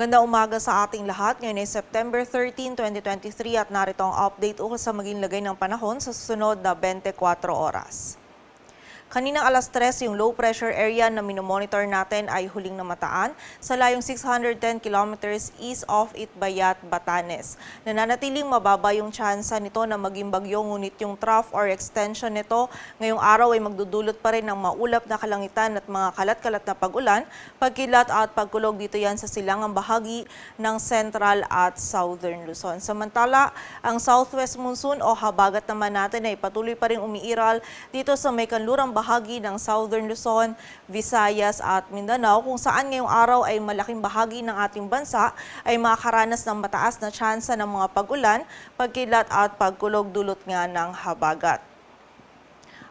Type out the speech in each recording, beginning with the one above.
Magandang umaga sa ating lahat. Ngayon ay September 13, 2023 at narito ang update ukol sa maging lagay ng panahon sa susunod na 24 oras. Kaninang alas 3, yung low pressure area na minomonitor natin ay huling namataan sa layong 610 kilometers east of Itbayat, Batanes. Nananatiling mababa yung tsansa nito na maging bagyo, ngunit yung trough or extension nito ngayong araw ay magdudulot pa rin ng maulap na kalangitan at mga kalat-kalat na pag-ulan, pagkilat at pagkulog dito yan sa silangang bahagi ng Central at Southern Luzon. Samantala, ang southwest monsoon o habagat naman natin ay patuloy pa rin umiiral dito sa may kanlurang bahagi ng Southern Luzon, Visayas at Mindanao, kung saan ngayong araw ay malaking bahagi ng ating bansa ay makakaranas ng mataas na tsansa ng mga pag-ulan, pagkilat at pagkulog dulot nga ng habagat.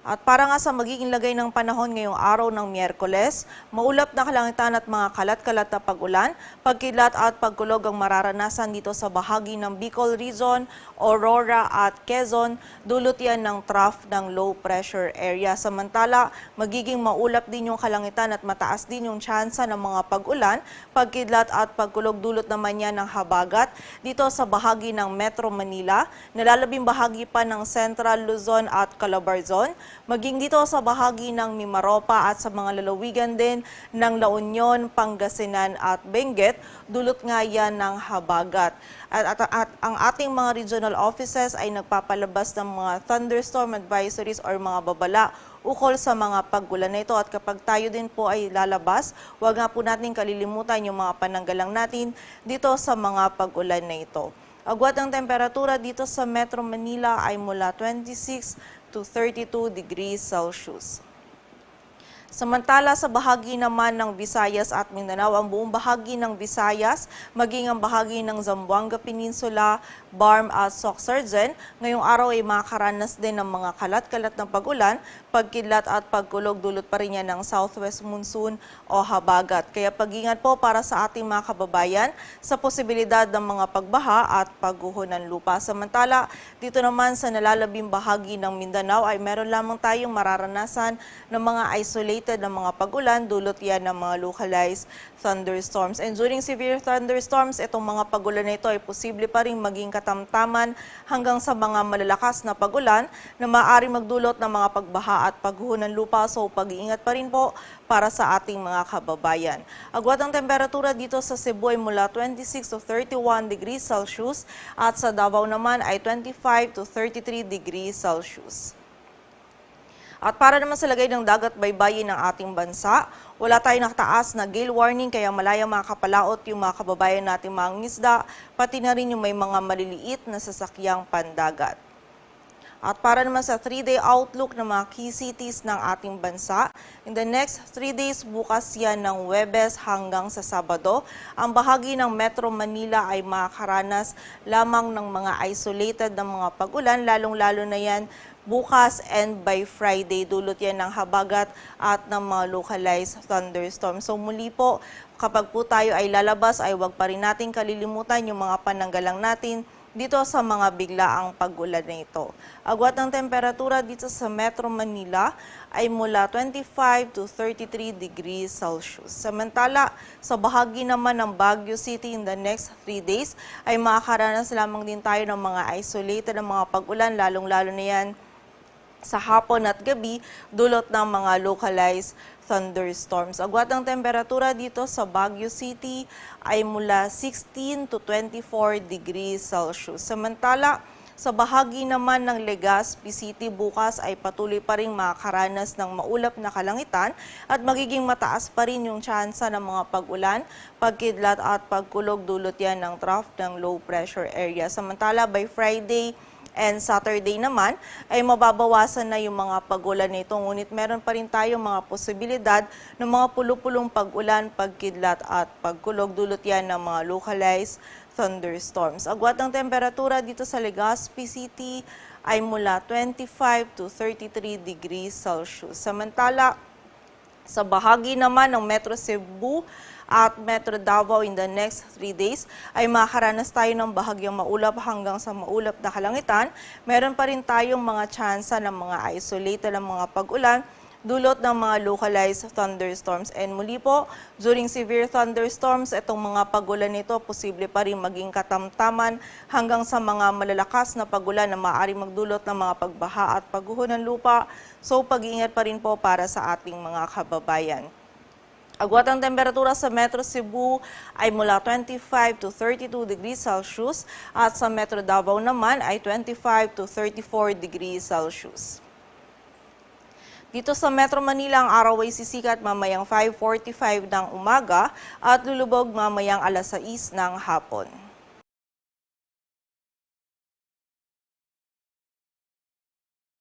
At para nga sa magiging lagay ng panahon ngayong araw ng Miyerkules, maulap na kalangitan at mga kalat-kalat na pag-ulan, pagkilat at pagkulog ang mararanasan dito sa bahagi ng Bicol Region, Aurora at Quezon, dulot yan ng trough ng low pressure area. Samantala, magiging maulap din yung kalangitan at mataas din yung tsansa ng mga pag-ulan, pagkilat at pagkulog dulot naman yan ng habagat dito sa bahagi ng Metro Manila, nalalabing bahagi pa ng Central Luzon at Calabarzon, maging dito sa bahagi ng Mimaropa at sa mga lalawigan din ng La Union, Pangasinan at Benguet, dulot nga yan ng habagat. At ang ating mga regional offices ay nagpapalabas ng mga thunderstorm advisories or mga babala ukol sa mga pag-ulan na ito. At kapag tayo din po ay lalabas, huwag nga po natin kalilimutan yung mga pananggalang natin dito sa mga pag-ulan na ito. Agwat ng temperatura dito sa Metro Manila ay mula 26 to 32 degrees Celsius. Samantala sa bahagi naman ng Visayas at Mindanao, ang buong bahagi ng Visayas, maging ang bahagi ng Zamboanga Peninsula, Barm at Soc-Sargen, ngayong araw ay makakaranas din ng mga kalat-kalat na pag-ulan, pagkilat at pagkulog dulot pa rin yan ng southwest monsoon o habagat. Kaya pag-ingat po para sa ating mga kababayan sa posibilidad ng mga pagbaha at pagguho ng lupa. Samantala, dito naman sa nalalabing bahagi ng Mindanao ay meron lamang tayong mararanasan ng mga isolated ng mga pag-ulan, dulot yan ng mga localized thunderstorms. And during severe thunderstorms, itong mga pag-ulan na ito ay posible pa rin maging katamtaman hanggang sa mga malalakas na pag-ulan na maaari magdulot ng mga pagbaha at pagguho ng lupa. So pag-iingat pa rin po para sa ating mga kababayan. Agwat ang temperatura dito sa Cebu ay mula 26 to 31 degrees Celsius at sa Davao naman ay 25 to 33 degrees Celsius. At para naman sa lagay ng dagat baybayin ng ating bansa, wala tayong nakataas na gale warning kaya malaya makakapalaot yung mga kababayan nating mga ngisda, pati na rin yung may mga maliliit na sasakyang pandagat. At para naman sa 3-day outlook ng mga key cities ng ating bansa, in the next 3 days, bukas yan ng Huwebes hanggang sa Sabado, ang bahagi ng Metro Manila ay makakaranas lamang ng mga isolated na mga pag-ulan, lalong-lalo na yan bukas and by Friday, dulot yan ng habagat at ng mga localized thunderstorms. So muli po, kapag po tayo ay lalabas, ay huwag pa rin natin kalilimutan yung mga pananggalang natin dito sa mga biglaang pag-ulan na ito. Agwat ng temperatura dito sa Metro Manila ay mula 25 to 33 degrees Celsius. Samantala, sa bahagi naman ng Baguio City in the next 3 days, ay makakaranas lamang din tayo ng mga isolated na mga pag-ulan, lalong-lalo na yan sa hapon at gabi, dulot ng mga localized thunderstorms. Agwat ng temperatura dito sa Baguio City ay mula 16 to 24 degrees Celsius. Samantala, sa bahagi naman ng Legazpi City bukas ay patuloy pa rin makakaranas ng maulap na kalangitan at magiging mataas pa rin yung tsansa ng mga pag-ulan, pagkidlat at pagkulog, dulot yan ng trough ng low pressure area. Samantala, by Friday and Saturday naman ay mababawasan na yung mga pag-ulan nito. Ngunit meron pa rin tayong mga posibilidad ng mga pulupulong pag-ulan, pagkidlat at pagkulog, dulot yan ng mga localized thunderstorms. Agwat ng temperatura dito sa Legazpi City ay mula 25 to 33 degrees Celsius. Samantala, sa bahagi naman ng Metro Cebu at Metro Davao in the next 3 days ay makakaranas tayo ng bahagyang maulap hanggang sa maulap na kalangitan. Meron pa rin tayong mga tsansa ng mga isolated ng mga pag-ulan, dulot ng mga localized thunderstorms. And muli po, during severe thunderstorms, itong mga pagulan nito posible pa rin maging katamtaman hanggang sa mga malalakas na pagulan na maaaring magdulot ng mga pagbaha at pagguho ng lupa. So pag-iingat pa rin po para sa ating mga kababayan. Agwat ang temperatura sa Metro Cebu ay mula 25 to 32 degrees Celsius at sa Metro Davao naman ay 25 to 34 degrees Celsius. Dito sa Metro Manila, ang araw ay sisikat mamayang 5:45 ng umaga at lulubog mamayang alas 6 ng hapon.